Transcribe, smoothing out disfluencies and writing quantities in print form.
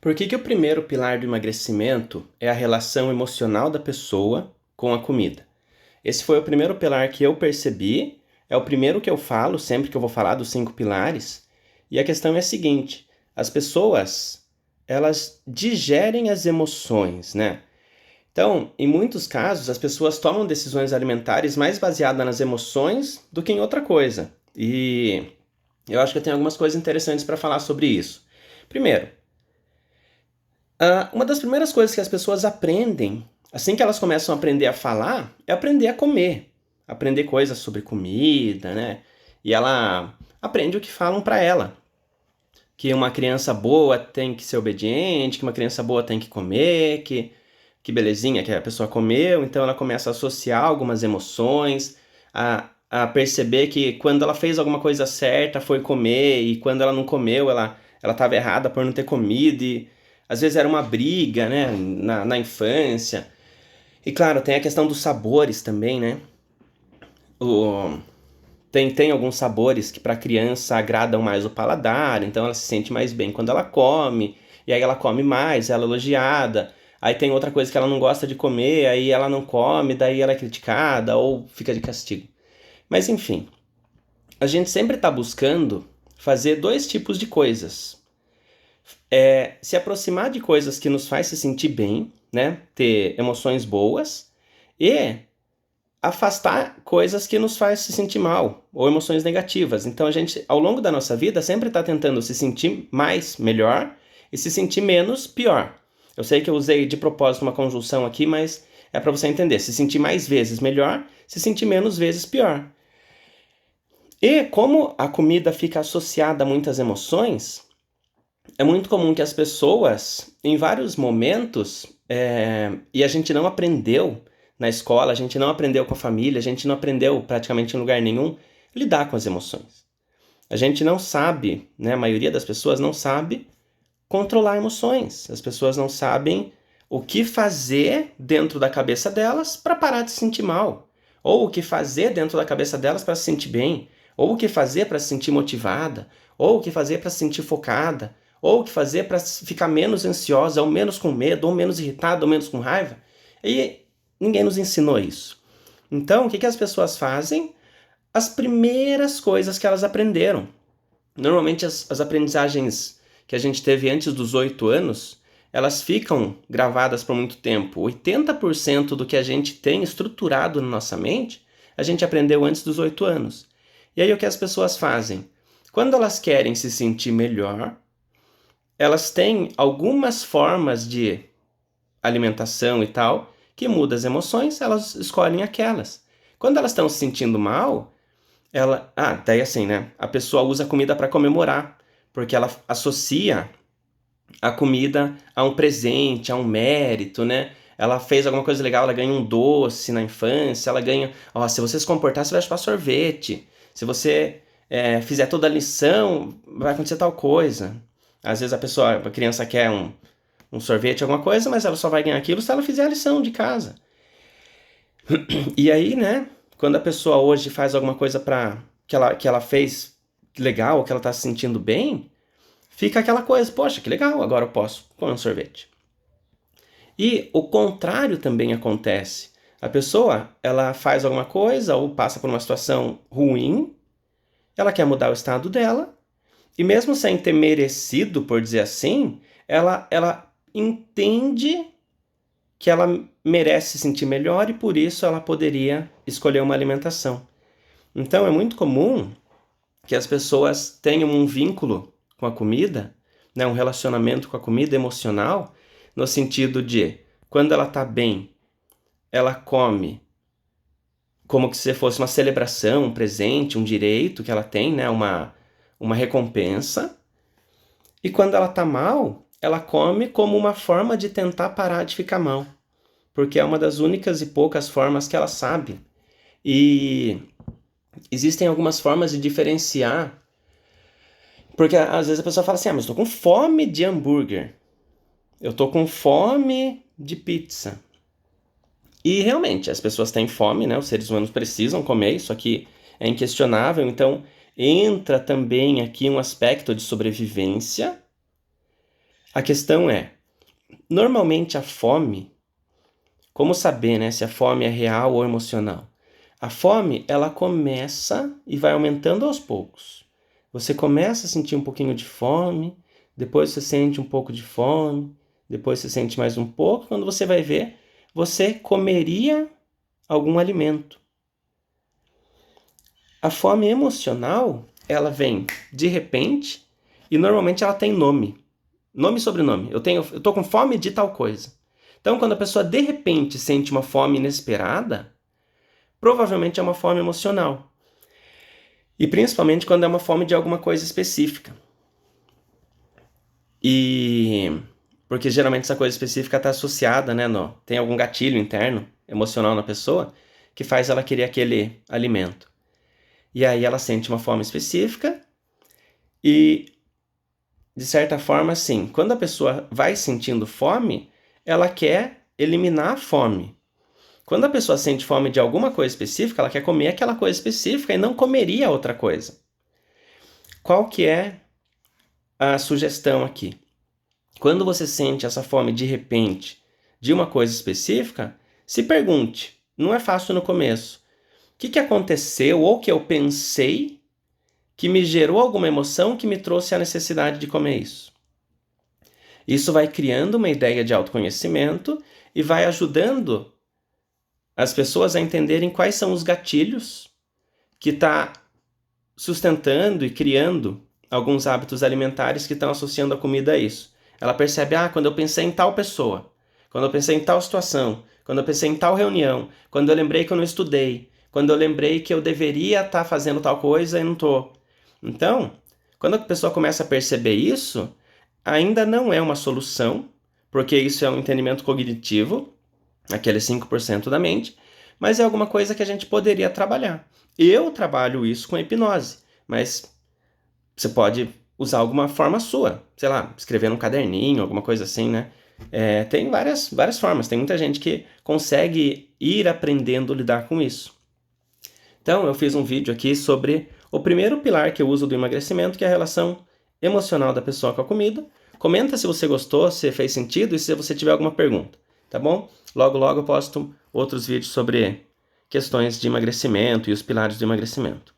Por que que o primeiro pilar do emagrecimento é a relação emocional da pessoa com a comida? Esse foi o primeiro pilar que eu percebi, é o primeiro que eu falo sempre que eu vou falar dos 5 pilares. E a questão é a seguinte: as pessoas, elas digerem as emoções, né? Então, em muitos casos, as pessoas tomam decisões alimentares mais baseadas nas emoções do que em outra coisa. E eu acho que eu tenho algumas coisas interessantes para falar sobre isso. Primeiro, uma das primeiras coisas que as pessoas aprendem, assim que elas começam a aprender a falar, é aprender a comer. Aprender coisas sobre comida, né? E ela aprende o que falam para ela. Que uma criança boa tem que ser obediente, que uma criança boa tem que comer, que belezinha que a pessoa comeu. Então ela começa a associar algumas emoções, a perceber que quando ela fez alguma coisa certa foi comer, e quando ela não comeu, ela estava errada por não ter comido. E às vezes era uma briga, né, na infância. E claro, tem a questão dos sabores também, né? O, tem alguns sabores que para a criança agradam mais o paladar, então ela se sente mais bem quando ela come, e aí ela come mais, ela é elogiada. Aí tem outra coisa que ela não gosta de comer, aí ela não come, daí ela é criticada ou fica de castigo. Mas enfim, a gente sempre está buscando fazer dois tipos de coisas. Se aproximar de coisas que nos faz se sentir bem, né? Ter emoções boas e afastar coisas que nos faz se sentir mal ou emoções negativas. Então a gente, ao longo da nossa vida, sempre está tentando se sentir mais, melhor e se sentir menos, pior. Eu sei que eu usei de propósito uma conjunção aqui, mas é para você entender. Se sentir mais vezes melhor, se sentir menos vezes pior. E como a comida fica associada a muitas emoções, é muito comum que as pessoas, em vários momentos, e a gente não aprendeu na escola, a gente não aprendeu com a família, a gente não aprendeu praticamente em lugar nenhum, lidar com as emoções. A gente não sabe, né, a maioria das pessoas não sabe controlar emoções. As pessoas não sabem o que fazer dentro da cabeça delas para parar de se sentir mal. Ou o que fazer dentro da cabeça delas para se sentir bem. Ou o que fazer para se sentir motivada. Ou o que fazer para se sentir focada. Ou o que fazer para ficar menos ansiosa, ou menos com medo, ou menos irritada, ou menos com raiva. E ninguém nos ensinou isso. Então, o que as pessoas fazem? As primeiras coisas que elas aprenderam. Normalmente as aprendizagens que a gente teve antes dos 8 anos, elas ficam gravadas por muito tempo. 80% do que a gente tem estruturado na nossa mente, a gente aprendeu antes dos 8 anos. E aí o que as pessoas fazem? Quando elas querem se sentir melhor, elas têm algumas formas de alimentação e tal, que muda as emoções, elas escolhem aquelas. Quando elas estão se sentindo mal, daí assim, né? A pessoa usa a comida para comemorar, porque ela associa a comida a um presente, a um mérito, né? Ela fez alguma coisa legal, ela ganha um doce na infância, ela ganha, se você se comportar, você vai chupar sorvete. Se você fizer toda a lição, vai acontecer tal coisa. Às vezes a criança quer um sorvete, alguma coisa, mas ela só vai ganhar aquilo se ela fizer a lição de casa. E aí, né, quando a pessoa hoje faz alguma coisa que ela fez legal, que ela tá se sentindo bem, fica aquela coisa, poxa, que legal, agora eu posso comer um sorvete. E o contrário também acontece. A pessoa, ela faz alguma coisa ou passa por uma situação ruim, ela quer mudar o estado dela, e mesmo sem ter merecido, por dizer assim, ela entende que ela merece se sentir melhor e por isso ela poderia escolher uma alimentação. Então é muito comum que as pessoas tenham um vínculo com a comida, né, um relacionamento com a comida emocional, no sentido de quando ela está bem, ela come como se fosse uma celebração, um presente, um direito que ela tem, né, uma recompensa. E quando ela está mal, ela come como uma forma de tentar parar de ficar mal, porque é uma das únicas e poucas formas que ela sabe. E existem algumas formas de diferenciar, porque às vezes a pessoa fala assim, mas eu tô com fome de hambúrguer, eu tô com fome de pizza. E realmente, as pessoas têm fome, né? Os seres humanos precisam comer, isso aqui é inquestionável, então entra também aqui um aspecto de sobrevivência. A questão é, normalmente a fome, como saber, né, se a fome é real ou emocional? A fome, ela começa e vai aumentando aos poucos. Você começa a sentir um pouquinho de fome, depois você sente um pouco de fome, depois você sente mais um pouco. Quando você vai ver, você comeria algum alimento. A fome emocional, ela vem de repente e normalmente ela tem nome. Nome e sobrenome. Eu tô com fome de tal coisa. Então, quando a pessoa de repente sente uma fome inesperada, provavelmente é uma fome emocional. E principalmente quando é uma fome de alguma coisa específica. Porque geralmente essa coisa específica está associada, né? Tem algum gatilho interno, emocional na pessoa, que faz ela querer aquele alimento. E aí ela sente uma fome específica e, de certa forma, assim, quando a pessoa vai sentindo fome, ela quer eliminar a fome. Quando a pessoa sente fome de alguma coisa específica, ela quer comer aquela coisa específica e não comeria outra coisa. Qual que é a sugestão aqui? Quando você sente essa fome de repente de uma coisa específica, se pergunte, não é fácil no começo, o que aconteceu ou que eu pensei que me gerou alguma emoção que me trouxe a necessidade de comer isso? Isso vai criando uma ideia de autoconhecimento e vai ajudando as pessoas a entenderem quais são os gatilhos que está sustentando e criando alguns hábitos alimentares que estão associando a comida a isso. Ela percebe, quando eu pensei em tal pessoa, quando eu pensei em tal situação, quando eu pensei em tal reunião, quando eu lembrei que eu não estudei, quando eu lembrei que eu deveria estar fazendo tal coisa e não estou. Então, quando a pessoa começa a perceber isso, ainda não é uma solução, porque isso é um entendimento cognitivo, aqueles 5% da mente, mas é alguma coisa que a gente poderia trabalhar. Eu trabalho isso com a hipnose, mas você pode usar alguma forma sua, sei lá, escrever num caderninho, alguma coisa assim, né? Tem várias formas, tem muita gente que consegue ir aprendendo a lidar com isso. Então, eu fiz um vídeo aqui sobre o primeiro pilar que eu uso do emagrecimento, que é a relação emocional da pessoa com a comida. Comenta se você gostou, se fez sentido e se você tiver alguma pergunta, tá bom? Logo, logo eu posto outros vídeos sobre questões de emagrecimento e os pilares do emagrecimento.